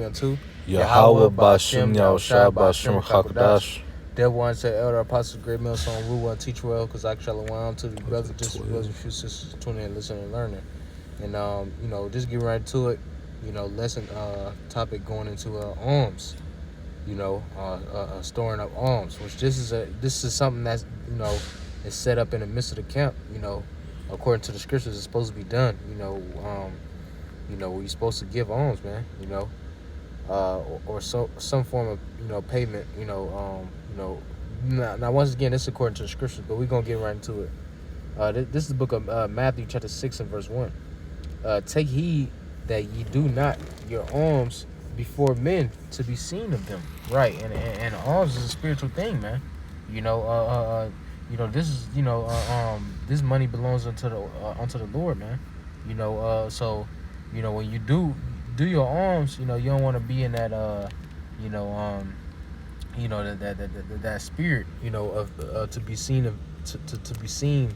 Unto Yahweh Bashem Yahushua Bashem Kakadash. Hakadash. Dev one said, Elder Apostle Great Mill Song, Rule 1, teach well, because I shall allow to the brothers, just brothers, a few sisters, tuning in, listening, and learning. And, just get right to it. Lesson topic going into alms. Storing up alms, which this is something that's, is set up in the midst of the camp, according to the scriptures, it's supposed to be done, we're supposed to give alms, man, or some form of payment, Now once again, this is according to the scriptures, but we're gonna get right into it. This is the book of Matthew, chapter 6 and verse 1. Take heed that ye do not your alms before men to be seen of them. Right, and alms is a spiritual thing, man. This is this money belongs unto the Lord, man. So when you do your alms, you don't want to be in that that spirit, of to be seen of to be seen,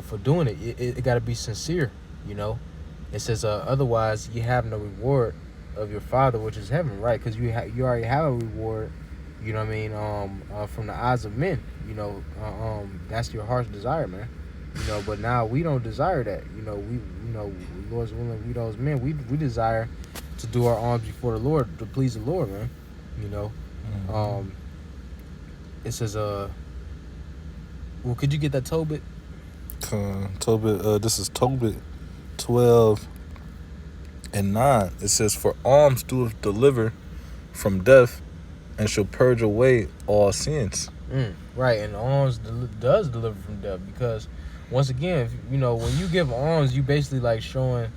for doing it. It got to be sincere, It says otherwise you have no reward of your Father which is heaven, right? Because you already have a reward, from the eyes of men, that's your heart's desire, man. But now we don't desire that. Lord's willing, we those men, we desire to do our alms before the Lord, to please the Lord, man. It says, well, could you get that Tobit? This is Tobit 12 and 9. It says, for alms doeth deliver from death, and shall purge away all sins. Right, and alms does deliver from death, because once again, when you give alms, you basically like showing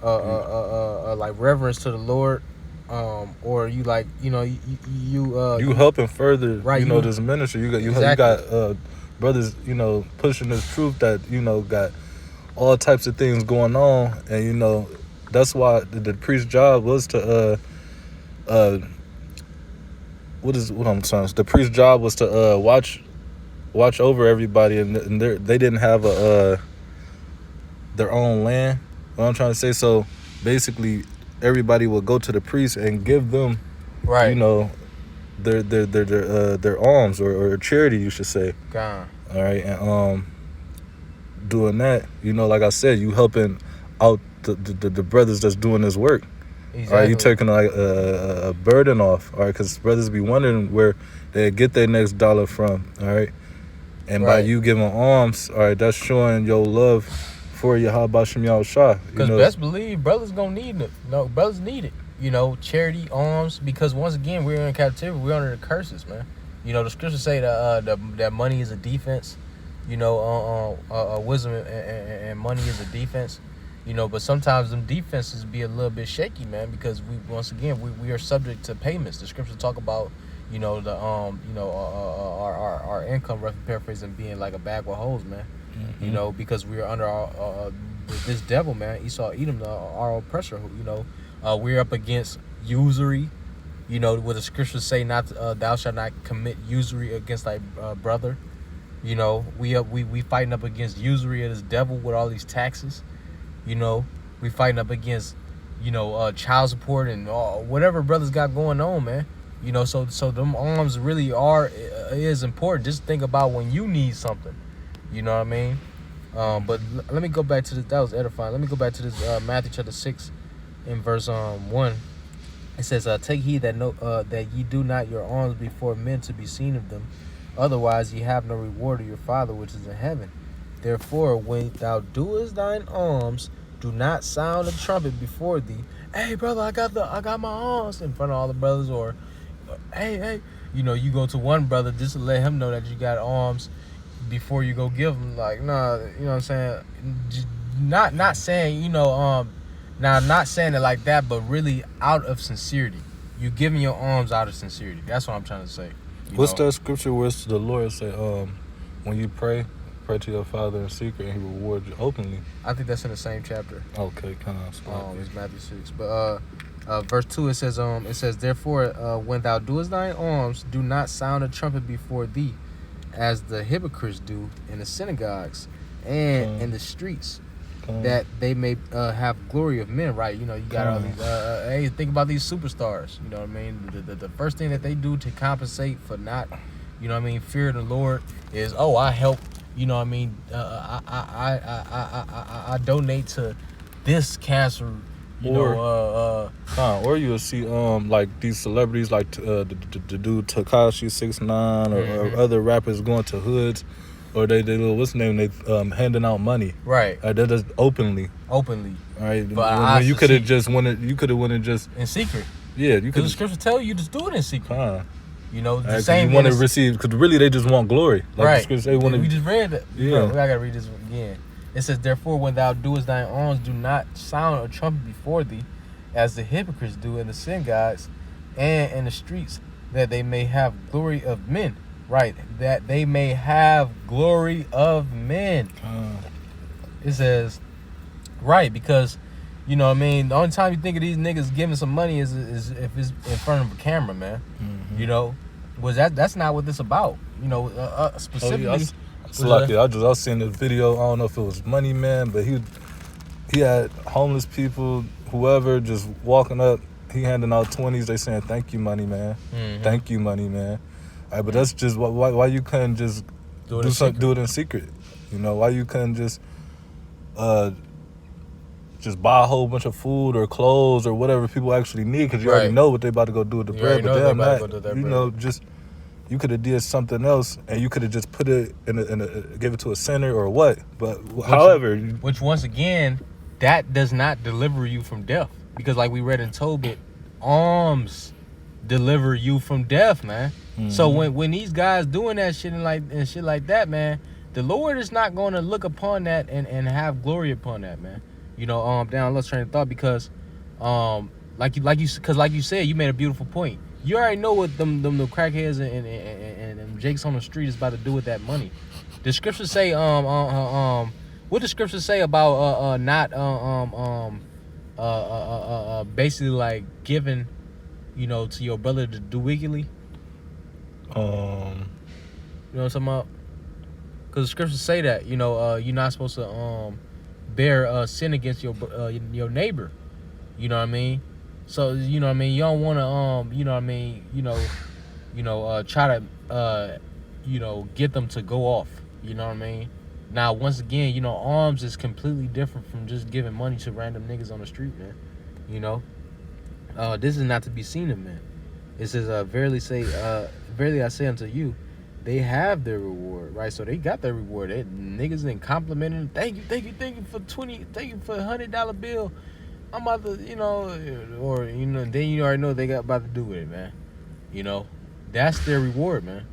like reverence to the Lord, or you like you helping further, right, this ministry. You got brothers, pushing this truth that got all types of things going on, and that's why the priest's job was to the priest's job was to watch over everybody, and they didn't have their own land. What I'm trying to say, so basically everybody would go to the priest and give them, right, their alms or charity, you should say. God. All right, and doing that, like I said, you helping out the brothers that's doing this work. Exactly. All right, you taking like a burden off. All right, because brothers be wondering where they get their next dollar from. All right, and by you giving alms, all right, that's showing your love for Yahweh Bashem Yahushua. Because best believe brothers gonna need it. No, brothers need it. Charity, alms, because once again we're in captivity. We're under the curses, man. The scriptures say that money is a defense. Wisdom and money is a defense. But sometimes them defenses be a little bit shaky, man, because we are subject to payments. The scriptures talk about, our income, roughly paraphrasing, being like a bag with holes, man. Mm-hmm. Because we are under this devil, man, Esau, Edom, our oppressor. We're up against usury. Where the scriptures say not thou shalt not commit usury against thy brother. We fighting up against usury of this devil with all these taxes. We fighting up against, child support and whatever brothers got going on, man. So them alms really is important. Just think about when you need something. You know what I mean? But let me go back to this. That was edifying. Let me go back to this Matthew chapter 6 in verse 1. It says, take heed that ye do not your alms before men to be seen of them. Otherwise ye have no reward of your Father which is in heaven. Therefore, when thou doest thine alms, do not sound a trumpet before thee. Hey, brother, I got my alms in front of all the brothers, or hey, you go to one brother just to let him know that you got alms before you go give him. Like, nah, you know what I'm saying? Not saying, now not saying it like that, but really out of sincerity. You giving your alms out of sincerity. That's what I'm trying to say. What's that scripture where the Lord say, when you pray to your Father in secret and He will reward you openly? I think that's in the same chapter. Okay, kind of. It's Matthew 6, but verse 2 it says, therefore, when thou doest thine alms, do not sound a trumpet before thee, as the hypocrites do in the synagogues and in the streets, that they may have glory of men, right? You know, you got all these. Hey, think about these superstars. You know what I mean? The first thing that they do to compensate for not, you know what I mean, fear the Lord is, oh, I help. You know what I mean? I donate to this cancer. Or you'll see like these celebrities like the dude Tekashi 6ix9ine or other rappers going to hoods, or they what's the name, they handing out money, right? That is openly, all right? But when you could have just went just in secret. Yeah, you could. The scripture tell you just do it in secret. You know, the same. You want to receive, because really they just want glory. Like right. The scripture say, we just read it. Yeah. Bro, I gotta read this again. It says, therefore, when thou doest thine alms, do not sound a trumpet before thee, as the hypocrites do in the synagogues and in the streets, that they may have glory of men. Right, that they may have glory of men. It says, right, because, you know what I mean, the only time you think of these niggas giving some money is if it's in front of a camera, man. You know, was that's not what this about. You know, specifically. I was seeing the video. I don't know if it was Money Man, but he had homeless people, whoever, just walking up. He handing out 20s. They saying, "Thank you, Money Man. Thank you, Money Man." All right, but that's just why you couldn't just do it in secret. You know, why you couldn't just buy a whole bunch of food or clothes or whatever people actually need, because you already know what they about to go do with the bread. But damn that, you know, just you could have did something else, and you could have just put it give it to a center or what. But however, which once again, that does not deliver you from death, because like we read in Tobit, alms deliver you from death, man. So when these guys doing that shit and shit like that, man, the Lord is not going to look upon that and have glory upon that, man. You know, down let's train of thought, because like you said, you made a beautiful point. You already know what them crackheads and Jakes on the street is about to do with that money. The scriptures say what the scriptures say about not basically like giving, you know, to your brother to do wickedly. You know what I'm talking about? Because the scriptures say that, you know, you're not supposed to bear sin against your neighbor. You know what I mean? So, you know what I mean, you don't want to you know what I mean, try to get them to go off. You know what I mean? Now, once again, you know, alms is completely different from just giving money to random niggas on the street, man. You know, this is not to be seen in, man. It says, verily I say unto you, they have their reward, right? So they got their reward. They niggas then complimenting, thank you for $20, thank you for $100 bill. I'm about to, you know, or, you know, then you already know what they got about to do with it, man. You know, that's their reward, man.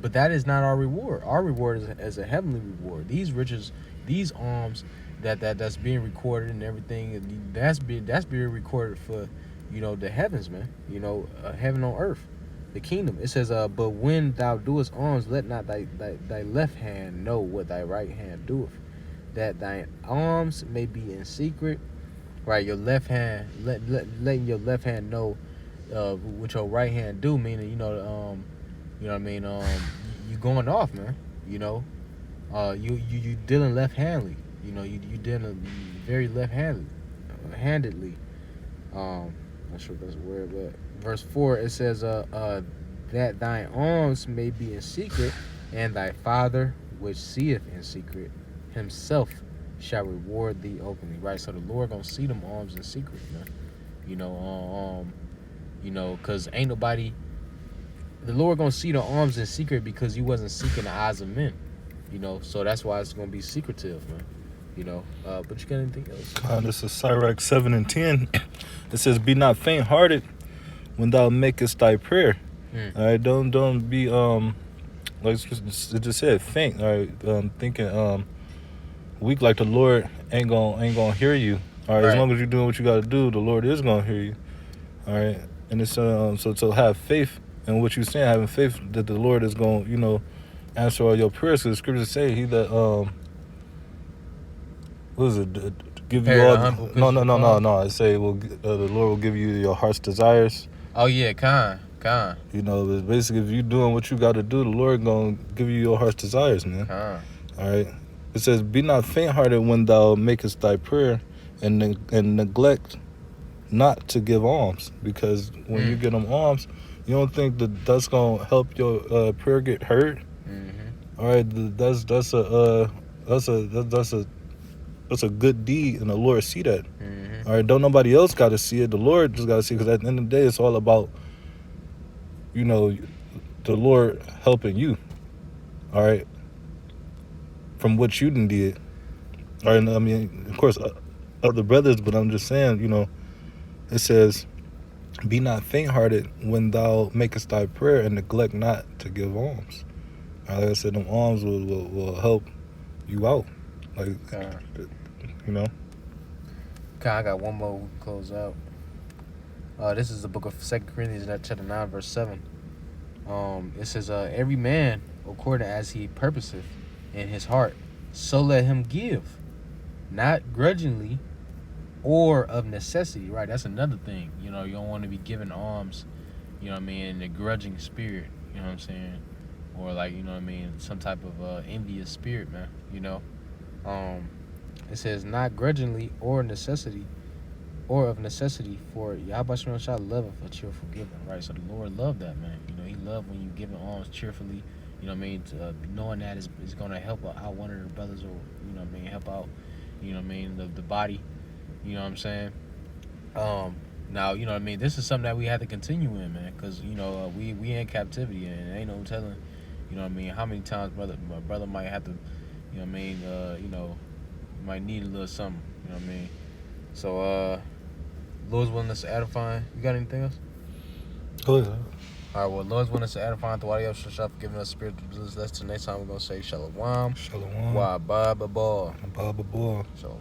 But that is not our reward. Our reward is a heavenly reward. These riches, these alms that's being recorded and everything, that's being recorded for, you know, the heavens, man. You know, heaven on earth, the kingdom. It says, but when thou doest alms, let not thy left hand know what thy right hand doeth, that thine alms may be in secret. Right, your left hand, letting your left hand know what your right hand do, meaning, you know what I mean, you going off, man. You know, you dealing left-handedly. You know, you dealing very left-handedly. Not sure if that's a word, but verse 4, it says, that thine alms may be in secret, and thy Father which seeth in secret himself shall reward thee openly. Right, so the Lord gonna see them alms in secret, man. You know, cause ain't nobody. The Lord gonna see the alms in secret because you wasn't seeking the eyes of men. You know, so that's why it's gonna be secretive, man. You know, but you got anything else? This is Sirach 7:10. It says, "Be not faint-hearted when thou makest thy prayer." All right, don't be like it just said, faint. All right, thinking weak, like the Lord ain't gonna hear you. All right, as long as you're doing what you got to do, the Lord is gonna hear you. All right, and it's so have faith in what you're saying, having faith that the Lord is gonna, you know, answer all your prayers. Because the scriptures say, He that what is it? Give you all. No. It say, the Lord will give you your heart's desires. Oh yeah, kind. You know, basically, if you're doing what you got to do, the Lord gonna give you your heart's desires, man. Kind. All right. It says, "Be not faint-hearted when thou makest thy prayer, and neglect not to give alms." Because when you get them alms, you don't think that that's gonna help your prayer get heard. All right, that's a good deed, and the Lord see that. All right, don't nobody else got to see it. The Lord just got to see, because at the end of the day, it's all about, the Lord helping you. All right, from what you done did. All right, I mean, of course, other brothers, but I'm just saying, it says, "Be not faint-hearted when thou makest thy prayer, and neglect not to give alms." All right, like I said, them alms will help you out. Like, Okay, I got one more we can close out. This is the book of 2 Corinthians, chapter 9, verse 7. It says, "Every man according as he purposeth in his heart, so let him give, not grudgingly or of necessity." Right, that's another thing. You don't want to be giving alms, in a grudging spirit, you know what I'm saying? Or some type of envious spirit, man, It says, "Not grudgingly or necessity, or of necessity, for Yahweh shall love a cheerful giving." Right, so the Lord loved that, man. He loved when you giving alms cheerfully. Knowing that is gonna help out one of the brothers, or help out, the body. You know what I'm saying? Now, this is something that we have to continue in, man, because we in captivity, and ain't no telling, how many times my brother might have to, might need a little something, So, Lord's willing us to edify. You got anything else? Oh, yeah. All right, well, Lord's willing us to edify. The Wadi for giving us spiritual blessings. Till next time, we're going to say Shalom. Shalom. Wa ba ba ba. Ba ba ba. Shalom.